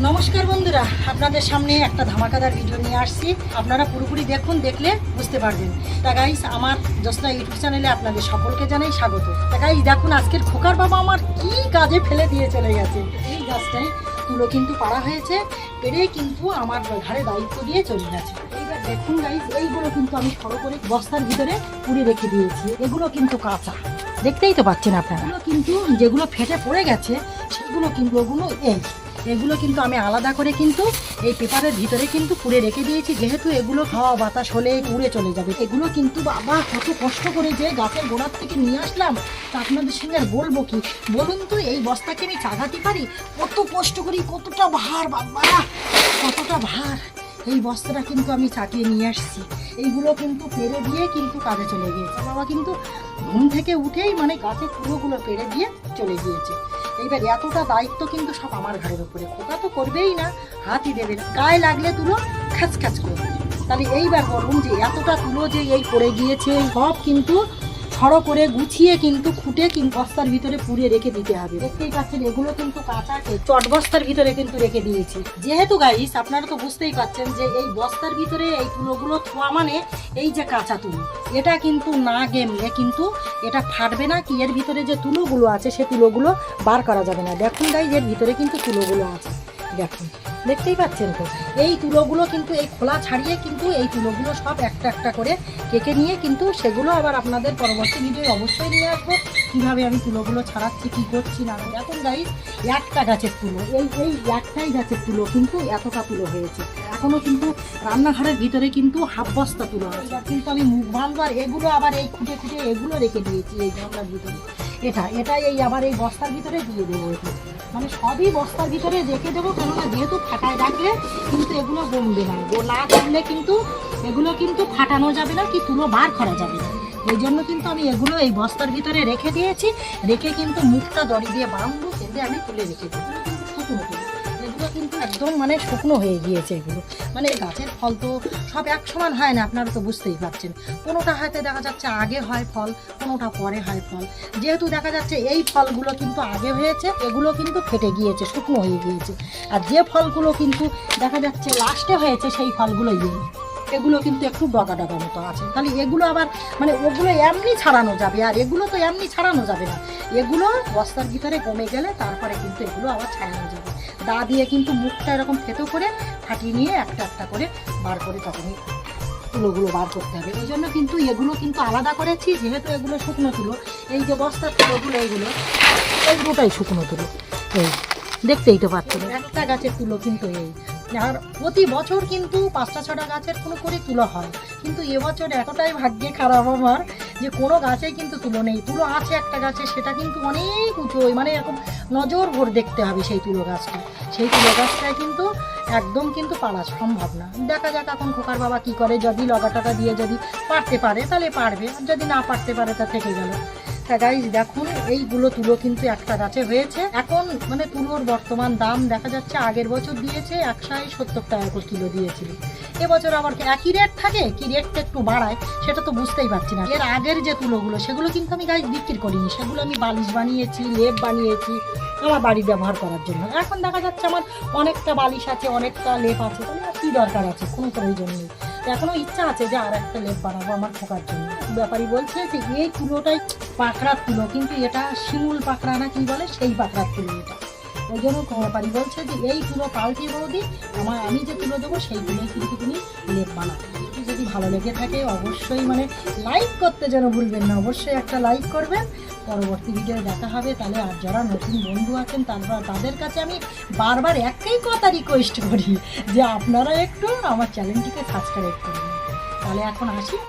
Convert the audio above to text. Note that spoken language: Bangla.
নমস্কার বন্ধুরা, আপনাদের সামনে একটা ধামাকাদার ভিডিও নিয়ে আসছি। আপনারা পুরোপুরি দেখুন, দেখলে বুঝতে পারবেন। তা গাইস, আমার জ্যোৎস্না ইউটিউব চ্যানেলে আপনাদের সকলকে জানাই স্বাগত। তা গাইস দেখুন, আজকের খোকার বাবা আমার কি কাজে ফেলে দিয়ে চলে গেছে। এই গাছটাই তুলো কিন্তু পাড়া হয়েছে, পেরে কিন্তু আমার ঘাড়ে দায়িত্ব দিয়ে চলে গেছে। এইবার দেখুন গাইস, এইগুলো কিন্তু আমি সরো করে বস্তার ভিতরে পুড়ে রেখে দিয়েছি। এগুলো কিন্তু কাঁচা, দেখতেই তো পাচ্ছেন আপনারা। কিন্তু যেগুলো ফেটে পড়ে গেছে সেগুলো কিন্তু এগুলো কিন্তু আমি আলাদা করে কিন্তু এই পেপারের ভিতরে কিন্তু পুড়ে রেখে দিয়েছি, যেহেতু এগুলো হাওয়া বাতাস হলে পুড়ে চলে যাবে। এগুলো কিন্তু বাবা কত কষ্ট করে যে গাছের গোড়ার থেকে নিয়ে আসলাম, তা আপনাদের সঙ্গে আর বলবো কি বলুন তো। এই বস্তাকে আমি চাগাতে পারি, কত কষ্ট করি, কতটা ভার বাবা, কতটা ভার। এই বস্তাটা কিন্তু আমি চাকিয়ে নিয়ে আসছি। এইগুলো কিন্তু পেরে দিয়ে কিন্তু কাজে চলে গিয়েছে। বাবা কিন্তু ঘুম থেকে উঠেই মানে গাছের তুলোগুলো পেরে দিয়ে চলে গিয়েছে। এইবার এতটা দায়িত্ব কিন্তু সব আমার ঘরের উপরে। খোকা তো করবেই না, হাতই দেবে না, গায়ে লাগলে তুলো খ্যাচ খ্যাচ করবে। তাহলে এইবার বলুন যে এতটা তুলো যে এই পড়ে গিয়েছে, সব কিন্তু ছড়ো করে গুছিয়ে কিন্তু খুঁটে কিন্তু বস্তার ভিতরে পুড়িয়ে রেখে দিতে হবে। দেখতেই পাচ্ছেন এগুলো কিন্তু কাঁচা চট বস্তার ভিতরে কিন্তু রেখে দিয়েছি। যেহেতু গাইস আপনারা তো বুঝতেই পাচ্ছেন যে এই বস্তার ভিতরে এই তুলোগুলো থোয়া মানে এই যে কাঁচা তুলো, এটা কিন্তু না গেমলে কিন্তু এটা ফাটবে না। কি এর ভিতরে যে তুলোগুলো আছে সে তুলোগুলো বার করা যাবে না। দেখুন গাইস, এর ভিতরে কিন্তু তুলোগুলো আছে, দেখুন দেখতেই পাচ্ছেন তো। এই তুলোগুলো কিন্তু এই খোলা ছাড়িয়ে কিন্তু এই তুলোগুলো সব একটা একটা করে কেটে নিয়ে কিন্তু সেগুলো আবার আপনাদের পরবর্তী ভিডিও অবশ্যই নিয়ে আসবো কীভাবে আমি তুলোগুলো ছাড়াচ্ছি, কী করছি না। এখন গাইস একটা গাছের তুলো, এই একটাই গাছের তুলো কিন্তু এতটা তুলো হয়েছে। এখনও কিন্তু রান্নাঘরের ভিতরে কিন্তু হাফ বস্তা তুলো আছে। কিন্তু আমি মুখ বাঁধবার এগুলো আবার এই খুঁটে খুঁটে এগুলো রেখে দিয়েছি এই গামলার ভিতরে। এটাই এই আবার এই বস্তার ভিতরে দিয়ে দেবো। মানে সবই বস্তার ভিতরে রেখে দেবো, কেননা যেহেতু ফাটায় রাখলে কিন্তু এগুলো জমবে না। না করলে কিন্তু এগুলো কিন্তু ফাটানো যাবে না, কি তুলো বার করা যাবে না। এই জন্য কিন্তু আমি এগুলো এই বস্তার ভিতরে রেখে দিয়েছি। রেখে কিন্তু মুখটা দড়ি দিয়ে বাঁধবো, কেঁদে আমি তুলে রেখে দেবো। শুকনো তুলো এগুলো কিন্তু একদম মানে শুকনো হয়ে গিয়েছে। এগুলো মানে গাছের ফল তো সব এক সমান হয় না, আপনারা তো বুঝতেই পারছেন। কোনোটা হয়তো দেখা যাচ্ছে আগে হয় ফল, কোনোটা পরে হয় ফল। যেহেতু দেখা যাচ্ছে এই ফলগুলো কিন্তু আগে হয়েছে, এগুলো কিন্তু ফেটে গিয়েছে, শুকনো হয়ে গিয়েছে। আর যে ফলগুলো কিন্তু দেখা যাচ্ছে লাস্টে হয়েছে সেই ফলগুলো এগুলো কিন্তু একটু ডগা ডগা মতো আছে। তাহলে এগুলো আবার মানে ওগুলো এমনি ছাড়ানো যাবে, আর এগুলো তো এমনি ছাড়ানো যাবে না। এগুলো বস্তার ভিতরে কমে গেলে তারপরে কিন্তু এগুলো আবার ছাড়ানো যাবে। দা দিয়ে কিন্তু মুখটা এরকম থেতো করে ফাটিয়ে নিয়ে একটা একটা করে বার করে তখনই তুলোগুলো বার করতে হবে। ওই জন্য কিন্তু এগুলো কিন্তু আলাদা করেছি, যেহেতু এগুলো শুকনো তুলো। এই যে বস্তার তুলোগুলো এইগুলোটাই শুকনো তুলো। এই দেখতেই তো পাচ্ছেন একটা গাছের তুলো কিন্তু এই। আর প্রতি বছর কিন্তু 5টা-6টা গাছের কোনো করে তুলো হয়, কিন্তু এবছর এতটাই ভাগ্যে খারাপ আমার যে কোনো গাছে কিন্তু তুলো নেই। তুলো আছে একটা গাছে, সেটা কিন্তু অনেক উঁচু, মানে এরকম নজর ভর দেখতে হবে সেই তুলো গাছটা। সেই তুলো গাছটায় কিন্তু একদম কিন্তু পারা সম্ভব না। দেখা যাক এখন খোকার বাবা কি করে। যদি লগা টাকা দিয়ে যদি পারতে পারে তাহলে পারবে, আর যদি না পারতে পারে তা থেকে গেল। তা গাইস দেখুন, এইগুলো তুলো কিন্তু একটা গাছে হয়েছে। এখন মানে তুলোর বর্তমান দাম দেখা যাচ্ছে আগের বছর দিয়েছে 170 টাকা করে কিলো দিয়েছিল। এবছর আবার একই রেট থাকে, কি রেটটা একটু বাড়ায় সেটা তো বুঝতেই পারছি না। এর আগের যে তুলোগুলো সেগুলো কিন্তু আমি গাইস বিক্রি করিনি, সেগুলো আমি বালিশ বানিয়েছি, লেপ বানিয়েছি আমার বাড়ি ব্যবহার করার জন্য। এখন দেখা যাচ্ছে আমার অনেকটা বালিশ আছে, অনেকটা লেপ আছে, তাহলে আর কী দরকার আছে, কোনো প্রয়োজন নেই। এখনও ইচ্ছা আছে যে আর একটা লেপ বানাবো আমার খোকার জন্য। ব্যাপারী বলছে যে এই তুলোটাই পাকড়ার তুলো, কিন্তু এটা শিমুল পাকড়া না কি বলে, সেই পাকড়ার তুলো এটা। ওই জন্য ব্যাপারী বলছে যে এই তুলো পাল্টে বৌদি আমি যে তুলো দেবো সেই তুলোই কিন্তু তুমি লেপ বানাবে। যদি ভালো লেগে থাকে অবশ্যই মানে লাইক করতে যেন ভুলবেন না, অবশ্যই একটা লাইক করবেন। পরবর্তী ভিডিও দেখা হবে। তাহলে আর যারা নতুন বন্ধু আছেন তাদের কাছে আমি বারবার একটাই কথা রিকোয়েস্ট করি যে আপনারা একটু আমার চ্যানেলটিকে সাবস্ক্রাইব করবেন। তাহলে এখন আসি।